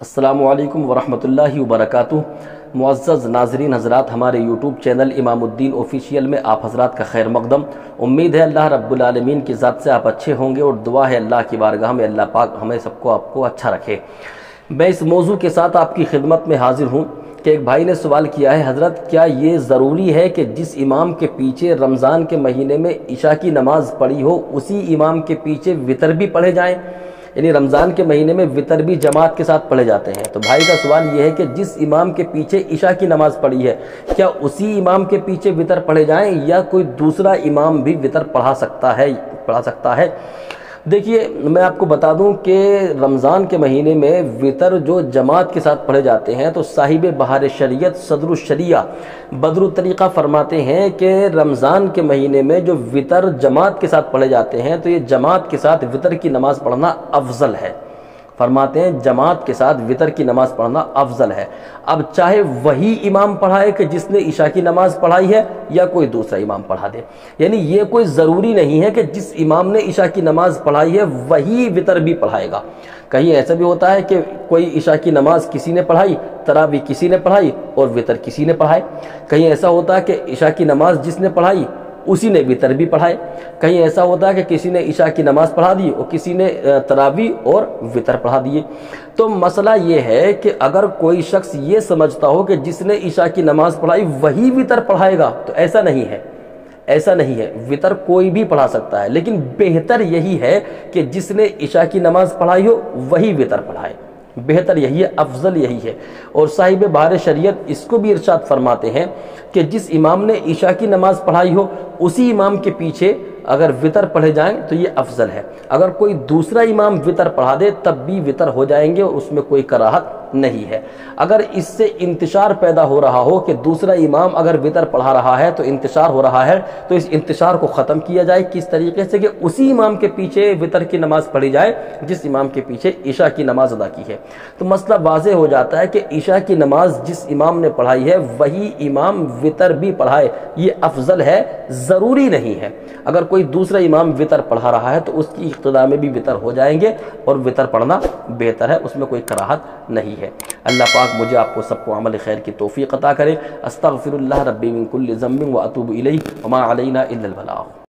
السلام علیکم ورحمۃ اللہ وبرکاتہ۔ معزز ناظرین حضرات، ہمارے یوٹیوب چینل امام الدین آفیشیل میں آپ حضرات کا خیر مقدم۔ امید ہے اللہ رب العالمین کی ذات سے آپ اچھے ہوں گے، اور دعا ہے اللہ کی بارگاہ میں اللہ پاک ہمیں سب کو آپ کو اچھا رکھے۔ میں اس موضوع کے ساتھ آپ کی خدمت میں حاضر ہوں کہ ایک بھائی نے سوال کیا ہے، حضرت کیا یہ ضروری ہے کہ جس امام کے پیچھے رمضان کے مہینے میں عشاء کی نماز پڑھی ہو اسی امام کے پیچھے وتر بھی پڑھے جائیں؟ یعنی رمضان کے مہینے میں وتر بھی جماعت کے ساتھ پڑھے جاتے ہیں۔ تو بھائی کا سوال یہ ہے کہ جس امام کے پیچھے عشاء کی نماز پڑھی ہے، کیا اسی امام کے پیچھے وتر پڑھے جائیں یا کوئی دوسرا امام بھی وتر پڑھا سکتا ہے؟ دیکھیے، میں آپ کو بتا دوں کہ رمضان کے مہینے میں وتر جو جماعت کے ساتھ پڑھے جاتے ہیں تو صاحب بہار شریعت صدر الشریعہ بدر الطریقہ فرماتے ہیں کہ رمضان کے مہینے میں جو وتر جماعت کے ساتھ پڑھے جاتے ہیں تو یہ جماعت کے ساتھ وتر کی نماز پڑھنا افضل ہے۔ فرماتے ہیں جماعت کے ساتھ وتر کی نماز پڑھنا افضل ہے۔ اب چاہے وہی امام پڑھائے کہ جس نے عشاء کی نماز پڑھائی ہے یا کوئی دوسرا امام پڑھا دے، یعنی یہ کوئی ضروری نہیں ہے کہ جس امام نے عشاء کی نماز پڑھائی ہے وہی وتر بھی پڑھائے گا۔ کہیں ایسا بھی ہوتا ہے کہ کوئی عشاء کی نماز کسی نے پڑھائی، تراویح کسی نے پڑھائی اور وتر کسی نے پڑھائے۔ کہیں ایسا ہوتا ہے کہ عشاء کی نماز جس نے پڑھائی اسی نے وتر بھی پڑھائے۔ کہیں ایسا ہوتا ہے کہ کسی نے عشاء کی نماز پڑھا دی اور کسی نے تراویح اور وتر پڑھا دیے۔ تو مسئلہ یہ ہے کہ اگر کوئی شخص یہ سمجھتا ہو کہ جس نے عشاء کی نماز پڑھائی وہی وتر پڑھائے گا، تو ایسا نہیں ہے۔ ایسا نہیں ہے، وتر کوئی بھی پڑھا سکتا ہے، لیکن بہتر یہی ہے کہ جس نے عشاء کی نماز پڑھائی ہو وہی وتر پڑھائے۔ بہتر یہی ہے، افضل یہی ہے۔ اور صاحب بہار شریعت اس کو بھی ارشاد فرماتے ہیں کہ جس امام نے عشاء کی نماز پڑھائی ہو اسی امام کے پیچھے اگر وتر پڑھے جائیں تو یہ افضل ہے۔ اگر کوئی دوسرا امام وتر پڑھا دے تب بھی وتر ہو جائیں گے اور اس میں کوئی کراہت نہیں ہے۔ اگر اس سے انتشار پیدا ہو رہا ہو کہ دوسرا امام اگر وتر پڑھا رہا ہے تو انتشار ہو رہا ہے، تو اس انتشار کو ختم کیا جائے۔ کس طریقے سے؟ کہ اسی امام کے پیچھے وتر کی نماز پڑھی جائے جس امام کے پیچھے عشاء کی نماز ادا کی ہے۔ تو مسئلہ واضح ہو جاتا ہے کہ عشاء کی نماز جس امام نے پڑھائی ہے وہی امام وتر بھی پڑھائے، یہ افضل ہے، ضروری نہیں ہے۔ اگر کوئی دوسرا امام وتر پڑھا رہا ہے تو اس کی اقتداء میں بھی وتر ہو جائیں گے اور وتر پڑھنا بہتر ہے، اس میں کوئی کراہت نہیں ہے۔ اللہ پاک مجھے آپ کو سب کو عمل خیر کی توفیق عطا کرے۔ استغفر اللہ ربی من کل ذنب واتوب الیہ وما علینا الا البلاغ۔